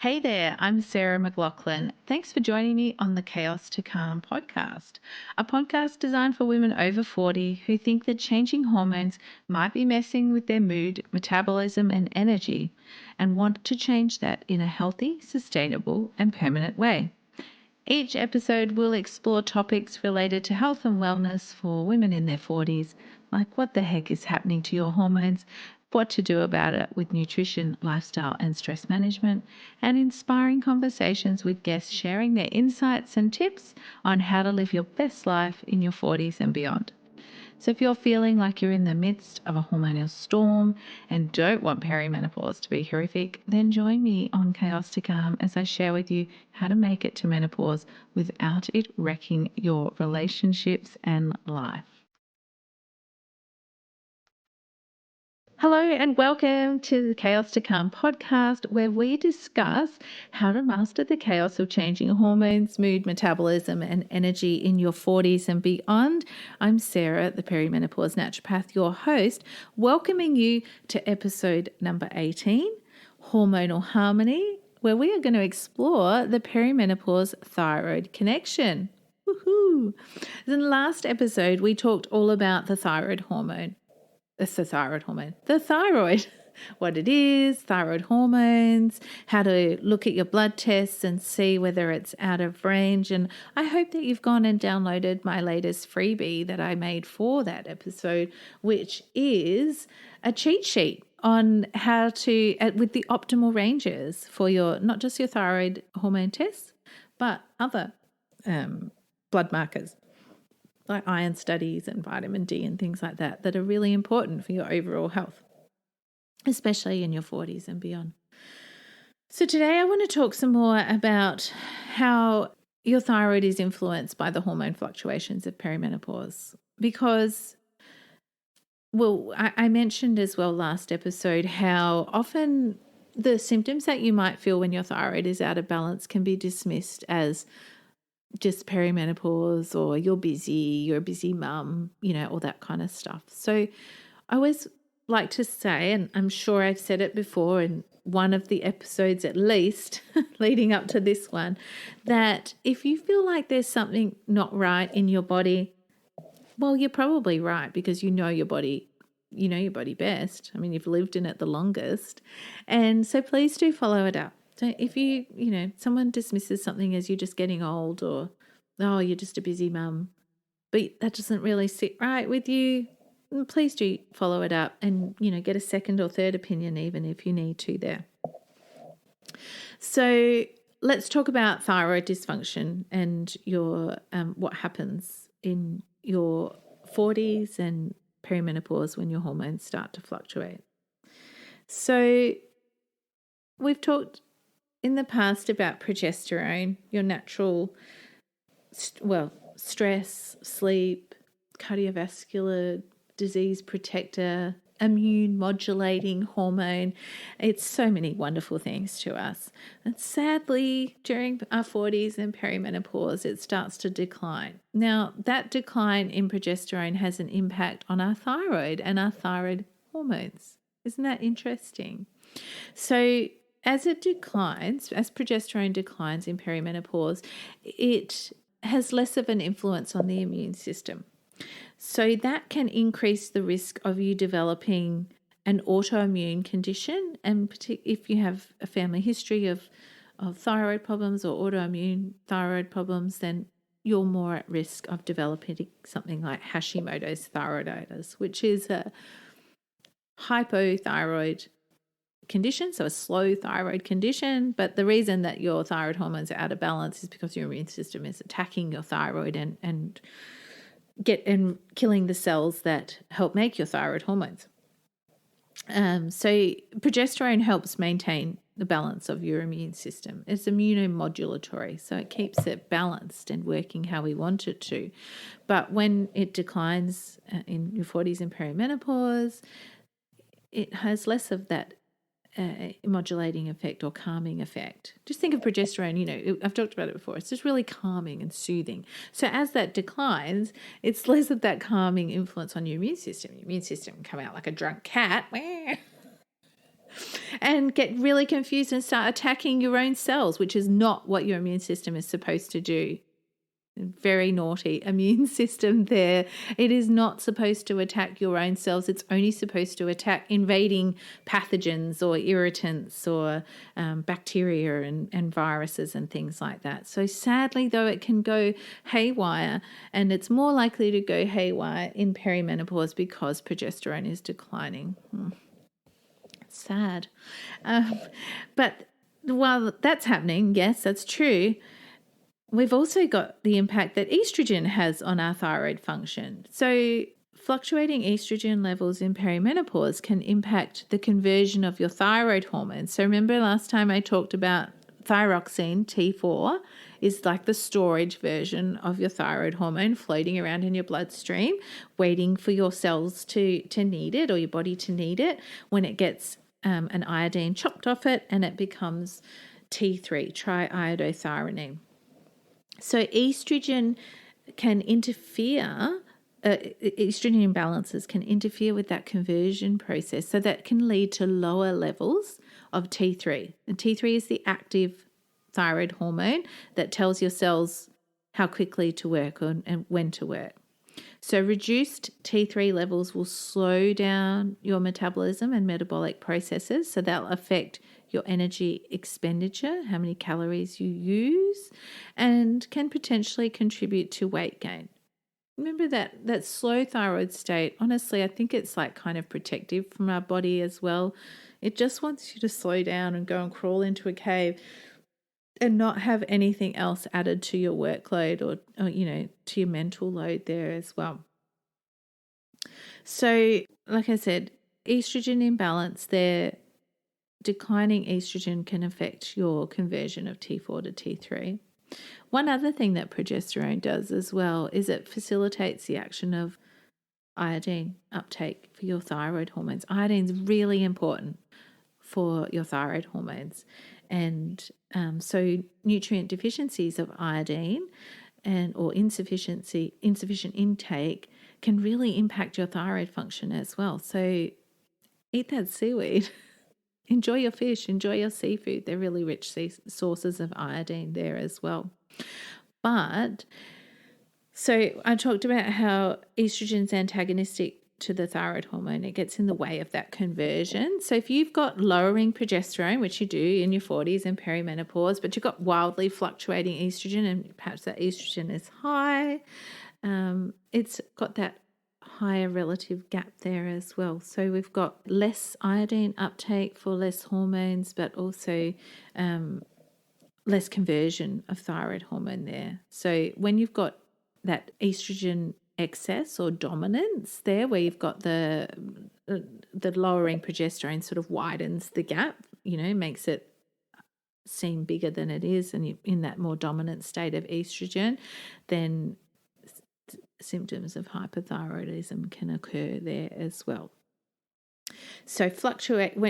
Hey there, I'm Sarah McLachlan. Thanks for joining me on the Chaos to Calm podcast, a podcast designed for women over 40 who think that changing hormones might be messing with their mood, metabolism, and energy, and want to change that in a healthy, sustainable, and permanent way. Each episode will explore topics related to health and wellness for women in their 40s, like what the heck is happening to your hormones, what to do about it with nutrition, lifestyle, and stress management, and inspiring conversations with guests sharing their insights and tips on how to live your best life in your 40s and beyond. So if you're feeling like you're in the midst of a hormonal storm and don't want perimenopause to be horrific, then join me on Chaos to Calm as I share with you how to make it to menopause without it wrecking your relationships and life. Hello and welcome to the Chaos to Calm podcast, where we discuss how to master the chaos of changing hormones, mood, metabolism, and energy in your 40s and beyond. I'm Sarah, the Perimenopause Naturopath, your host, welcoming you to episode number 18, Hormonal Harmony, where we are going to explore the perimenopause-thyroid connection. Woohoo! In the last episode, we talked all about the thyroid hormone. It's the thyroid hormone. The thyroid, what it is, thyroid hormones, how to look at your blood tests and see whether it's out of range. And I hope that you've gone and downloaded my latest freebie that I made for that episode, which is a cheat sheet on how to, with the optimal ranges for your, not just your thyroid hormone tests, but other blood markers, like iron studies and vitamin D and things like that, that are really important for your overall health, especially in your 40s and beyond. So today I want to talk some more about how your thyroid is influenced by the hormone fluctuations of perimenopause, because, well, I mentioned as well last episode how often the symptoms that you might feel when your thyroid is out of balance can be dismissed as just perimenopause, or you're a busy mum, all that kind of stuff. So I always like to say, and I'm sure I've said it before in one of the episodes at least leading up to this one, that if you feel like there's something not right in your body, well, you're probably right, because you know your body best. I mean, you've lived in it the longest. And so please do follow it up. So if someone dismisses something as you're just getting old, or, oh, you're just a busy mum, but that doesn't really sit right with you, please do follow it up and, get a second or third opinion even if you need to there. So let's talk about thyroid dysfunction and your what happens in your 40s and perimenopause when your hormones start to fluctuate. So we've talked in the past about progesterone, your natural, stress, sleep, cardiovascular disease protector, immune modulating hormone. It's so many wonderful things to us. And sadly, during our 40s and perimenopause, it starts to decline. Now, that decline in progesterone has an impact on our thyroid and our thyroid hormones. Isn't that interesting? So as it declines, as progesterone declines in perimenopause, it has less of an influence on the immune system. So that can increase the risk of you developing an autoimmune condition, and if you have a family history of thyroid problems or autoimmune thyroid problems, then you're more at risk of developing something like Hashimoto's thyroiditis, which is a hypothyroid condition, so a slow thyroid condition. But the reason that your thyroid hormones are out of balance is because your immune system is attacking your thyroid and killing the cells that help make your thyroid hormones. So progesterone helps maintain the balance of your immune system. It's immunomodulatory, so it keeps it balanced and working how we want it to. But when it declines in your 40s and perimenopause, it has less of that modulating effect or calming effect. Just think of progesterone, I've talked about it before. It's just really calming and soothing. So as that declines, it's less of that calming influence on your immune system. Your immune system can come out like a drunk cat. And and get really confused and start attacking your own cells, which is not what your immune system is supposed to do. Very naughty immune system there. It is not supposed to attack your own cells. It's only supposed to attack invading pathogens or irritants or bacteria and viruses and things like that. So sadly, though, it can go haywire, and it's more likely to go haywire in perimenopause because progesterone is declining. It's sad. But while that's happening, yes, that's true, we've also got the impact that estrogen has on our thyroid function. So fluctuating estrogen levels in perimenopause can impact the conversion of your thyroid hormone. So remember last time I talked about thyroxine, T4, is like the storage version of your thyroid hormone floating around in your bloodstream, waiting for your cells to need it or your body to need it. When it gets an iodine chopped off it, and it becomes T3, triiodothyronine. So estrogen can interfere, estrogen imbalances can interfere with that conversion process. So that can lead to lower levels of T3. And T3 is the active thyroid hormone that tells your cells how quickly to work and when to work. So reduced T3 levels will slow down your metabolism and metabolic processes. So that'll affect your energy expenditure, how many calories you use, and can potentially contribute to weight gain. Remember that slow thyroid state, honestly, I think it's like kind of protective from our body as well. It just wants you to slow down and go and crawl into a cave and not have anything else added to your workload or to your mental load there as well. So, like I said, estrogen imbalance there, declining estrogen can affect your conversion of T4 to T3. One other thing that progesterone does as well is it facilitates the action of iodine uptake for your thyroid hormones. Iodine is really important for your thyroid hormones. And so nutrient deficiencies of iodine or insufficient intake can really impact your thyroid function as well. So eat that seaweed. Enjoy your fish, enjoy your seafood. They're really rich sources of iodine there as well. But so I talked about how estrogen's antagonistic to the thyroid hormone. It gets in the way of that conversion. So if you've got lowering progesterone, which you do in your 40s and perimenopause, but you've got wildly fluctuating estrogen and perhaps that estrogen is high, it's got that higher relative gap there as well. So we've got less iodine uptake for less hormones, but also less conversion of thyroid hormone there. So when you've got that estrogen excess or dominance there, where you've got the lowering progesterone sort of widens the gap, makes it seem bigger than it is, and you're in that more dominant state of estrogen, then symptoms of hypothyroidism can occur there as well. So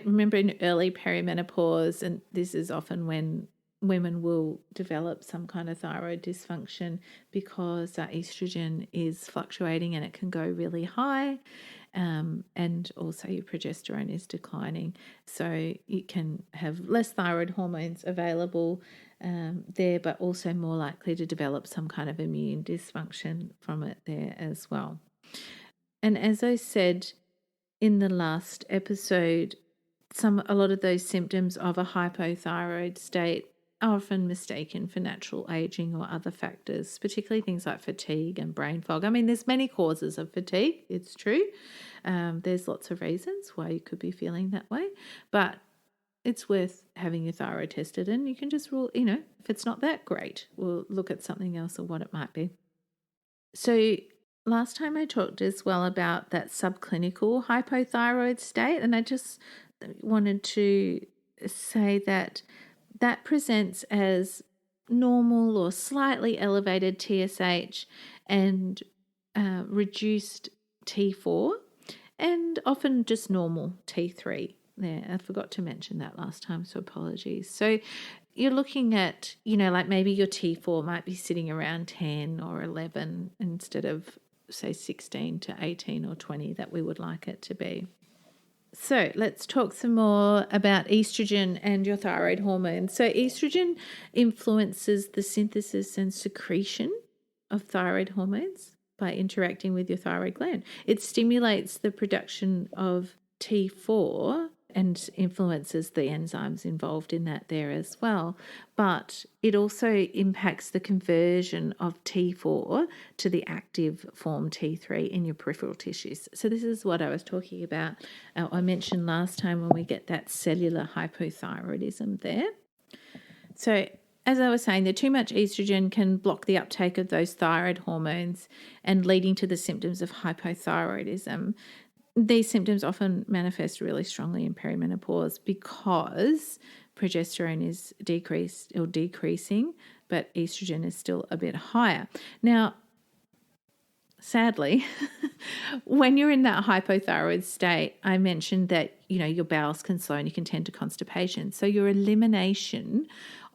remember in early perimenopause, and this is often when women will develop some kind of thyroid dysfunction because our estrogen is fluctuating and it can go really high, and also your progesterone is declining. So you can have less thyroid hormones available there, but also more likely to develop some kind of immune dysfunction from it there as well. And as I said in the last episode, a lot of those symptoms of a hypothyroid state are often mistaken for natural aging or other factors, particularly things like fatigue and brain fog. I mean, there's many causes of fatigue, it's true. There's lots of reasons why you could be feeling that way, but it's worth having your thyroid tested, and you can just rule, if it's not that great, we'll look at something else or what it might be. So last time I talked as well about that subclinical hypothyroid state, and I just wanted to say that presents as normal or slightly elevated TSH and reduced T4, and often just normal T3 there. I forgot to mention that last time, so apologies. So you're looking at, like maybe your T4 might be sitting around 10 or 11 instead of, say, 16 to 18 or 20 that we would like it to be. So let's talk some more about estrogen and your thyroid hormone. So estrogen influences the synthesis and secretion of thyroid hormones by interacting with your thyroid gland. It stimulates the production of T4 and influences the enzymes involved in that there as well. But it also impacts the conversion of T4 to the active form T3 in your peripheral tissues. So this is what I was talking about. I mentioned last time when we get that cellular hypothyroidism there. So as I was saying, the too much estrogen can block the uptake of those thyroid hormones and leading to the symptoms of hypothyroidism. These symptoms often manifest really strongly in perimenopause because progesterone is decreased or decreasing, but estrogen is still a bit higher. Now, sadly, when you're in that hypothyroid state, I mentioned that, your bowels can slow and you can tend to constipation. So your elimination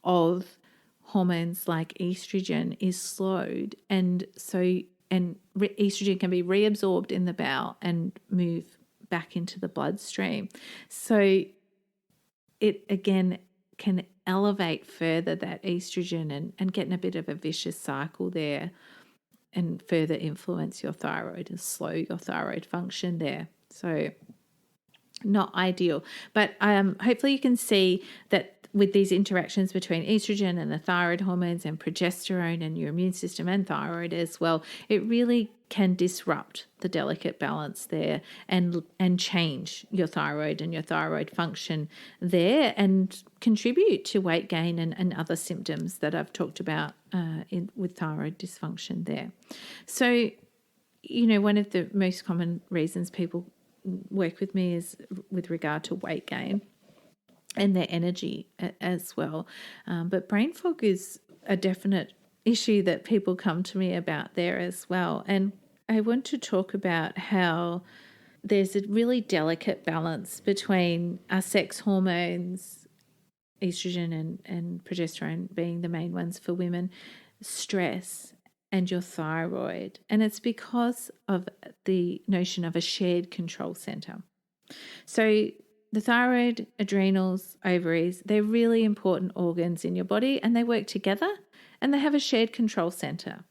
of hormones like estrogen is slowed, and estrogen can be reabsorbed in the bowel and move back into the bloodstream. So it again can elevate further that estrogen and get in a bit of a vicious cycle there and further influence your thyroid and slow your thyroid function there. So not ideal. But hopefully you can see that with these interactions between estrogen and the thyroid hormones and progesterone and your immune system and thyroid as well, it really can disrupt the delicate balance there and change your thyroid and your thyroid function there and contribute to weight gain and other symptoms that I've talked about with thyroid dysfunction there. So, one of the most common reasons people work with me is with regard to weight gain and their energy as well. But brain fog is a definite issue that people come to me about there as well. And I want to talk about how there's a really delicate balance between our sex hormones, estrogen and progesterone being the main ones for women, stress, and your thyroid. And it's because of the notion of a shared control center. So the thyroid, adrenals, ovaries, they're really important organs in your body, and they work together and they have a shared control center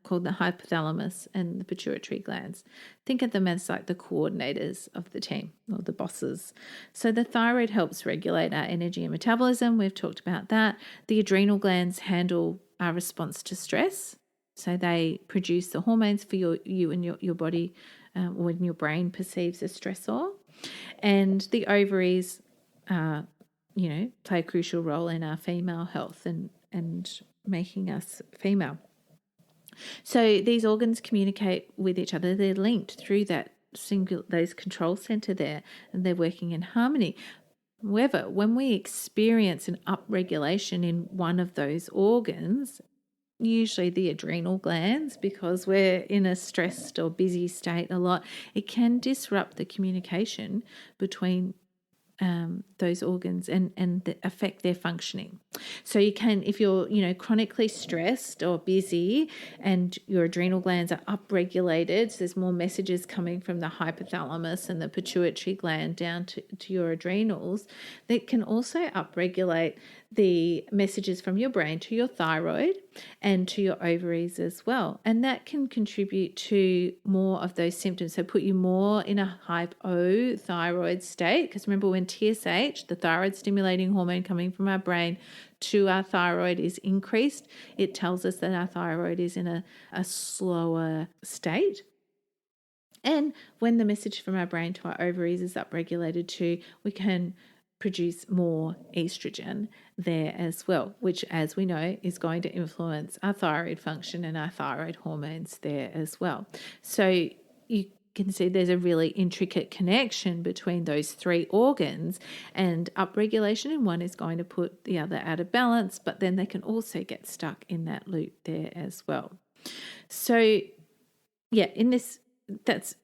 called the hypothalamus and the pituitary glands. Think of them as like the coordinators of the team or the bosses. So the thyroid helps regulate our energy and metabolism. We've talked about that. The adrenal glands handle our response to stress. So they produce the hormones for you and your body when your brain perceives a stressor. And the ovaries, play a crucial role in our female health and making us female. So these organs communicate with each other. They're linked through those control center there, and they're working in harmony. However, when we experience an upregulation in one of those organs, usually the adrenal glands, because we're in a stressed or busy state a lot, it can disrupt the communication between those organs and affect their functioning. So you can, if you're chronically stressed or busy and your adrenal glands are upregulated, so there's more messages coming from the hypothalamus and the pituitary gland down to your adrenals, that can also upregulate the messages from your brain to your thyroid and to your ovaries as well. And that can contribute to more of those symptoms. So put you more in a hypothyroid state, because remember when TSH, the thyroid stimulating hormone coming from our brain to our thyroid, is increased, it tells us that our thyroid is in a slower state. And when the message from our brain to our ovaries is upregulated too, we can produce more estrogen there as well, which, as we know, is going to influence our thyroid function and our thyroid hormones there as well. So you can see there's a really intricate connection between those three organs, and upregulation in one is going to put the other out of balance, but then they can also get stuck in that loop there as well. So yeah, that's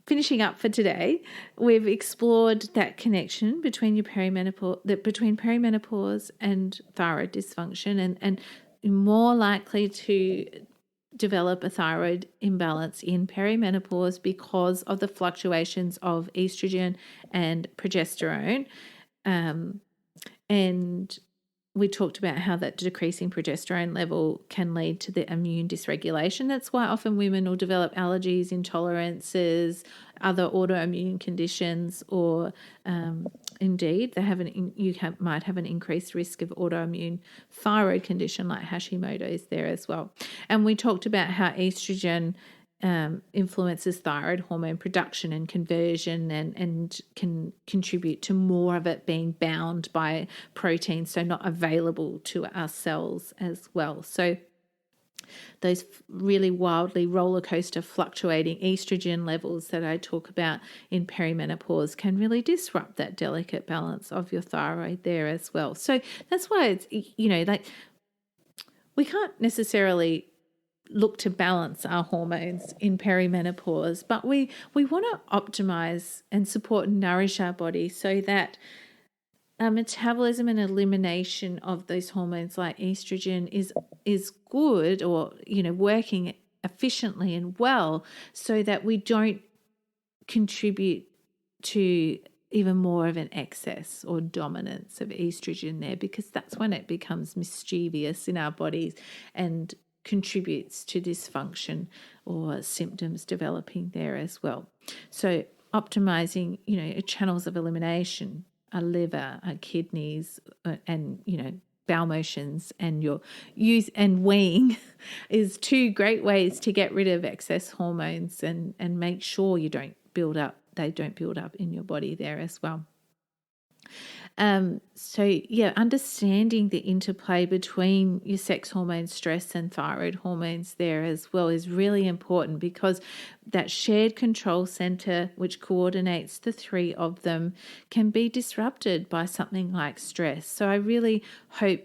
finishing up for today. We've explored that connection between perimenopause and thyroid dysfunction, and more likely to develop a thyroid imbalance in perimenopause because of the fluctuations of estrogen and progesterone. And we talked about how that decreasing progesterone level can lead to the immune dysregulation. That's why often women will develop allergies, intolerances, other autoimmune conditions, or indeed they might have an increased risk of autoimmune thyroid condition like Hashimoto's there as well. And we talked about how estrogen influences thyroid hormone production and conversion, and can contribute to more of it being bound by protein, so not available to our cells as well. So those really wildly roller coaster fluctuating estrogen levels that I talk about in perimenopause can really disrupt that delicate balance of your thyroid there as well. So that's why it's, like, we can't necessarily look to balance our hormones in perimenopause, but we want to optimize and support and nourish our body so that our metabolism and elimination of those hormones like estrogen is good, or working efficiently and well, so that we don't contribute to even more of an excess or dominance of estrogen there, because that's when it becomes mischievous in our bodies and contributes to dysfunction or symptoms developing there as well. So optimizing, channels of elimination, our liver, our kidneys, and, bowel motions, and your use and weeing is two great ways to get rid of excess hormones and make sure they don't build up in your body there as well. Understanding the interplay between your sex hormones, stress, and thyroid hormones there as well is really important, because that shared control center, which coordinates the three of them, can be disrupted by something like stress. So I really hope,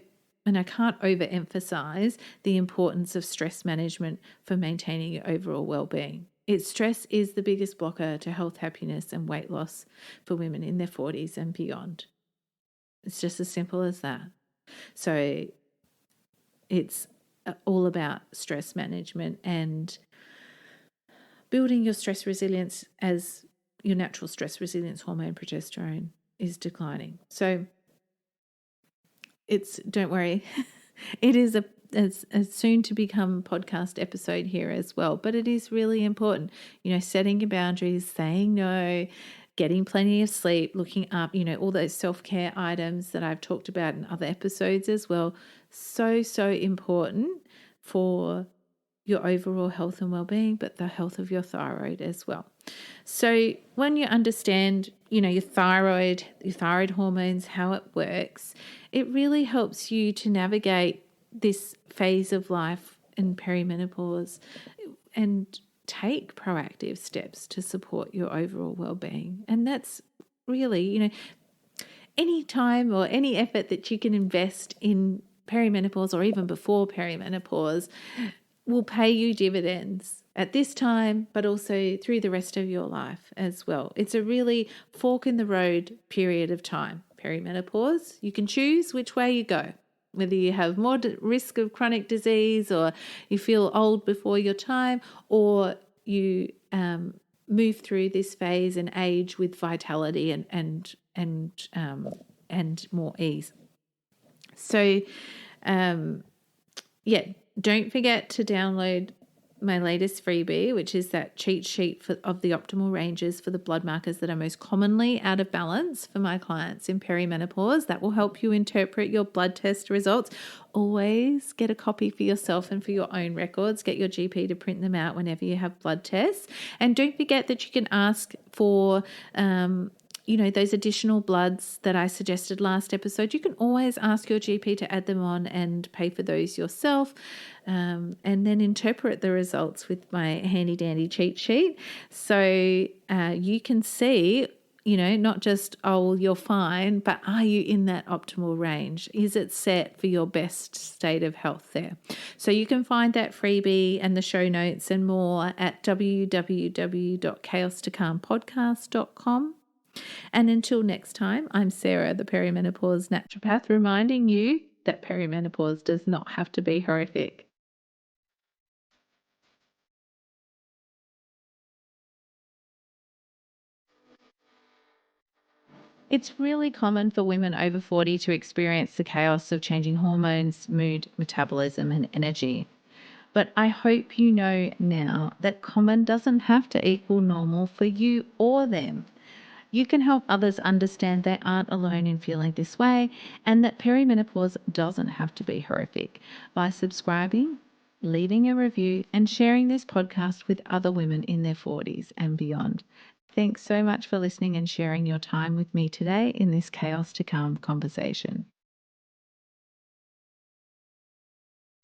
and I can't overemphasize the importance of stress management for maintaining your overall well-being. Stress is the biggest blocker to health, happiness, and weight loss for women in their 40s and beyond. It's just as simple as that. So it's all about stress management and building your stress resilience as your natural stress resilience hormone progesterone is declining. So don't worry, it is a soon to become podcast episode here as well, but it is really important, setting your boundaries, saying no, getting plenty of sleep, looking up, all those self-care items that I've talked about in other episodes as well. So important for your overall health and well-being, but the health of your thyroid as well. So when you understand, your thyroid hormones, how it works, it really helps you to navigate this phase of life in perimenopause and take proactive steps to support your overall well-being. And that's really, any time or any effort that you can invest in perimenopause or even before perimenopause will pay you dividends at this time, but also through the rest of your life as well. It's a really fork in the road period of time. Perimenopause, you can choose which way you go, whether you have more risk of chronic disease, or you feel old before your time, or you move through this phase and age with vitality and more ease. So, don't forget to download my latest freebie, which is that cheat sheet of the optimal ranges for the blood markers that are most commonly out of balance for my clients in perimenopause. That will help you interpret your blood test results. Always get a copy for yourself and for your own records. Get your GP to print them out whenever you have blood tests. And don't forget that you can ask for those additional bloods that I suggested last episode. You can always ask your GP to add them on and pay for those yourself, and then interpret the results with my handy dandy cheat sheet. So you can see, not just, you're fine, but are you in that optimal range? Is it set for your best state of health there? So you can find that freebie and the show notes and more at www.chaos2calmpodcast.com. And until next time, I'm Sarah, the Perimenopause Naturopath, reminding you that perimenopause does not have to be horrific. It's really common for women over 40 to experience the chaos of changing hormones, mood, metabolism, and energy. But I hope you know now that common doesn't have to equal normal for you or them. You can help others understand they aren't alone in feeling this way and that perimenopause doesn't have to be horrific by subscribing, leaving a review, and sharing this podcast with other women in their 40s and beyond. Thanks so much for listening and sharing your time with me today in this Chaos to Calm conversation.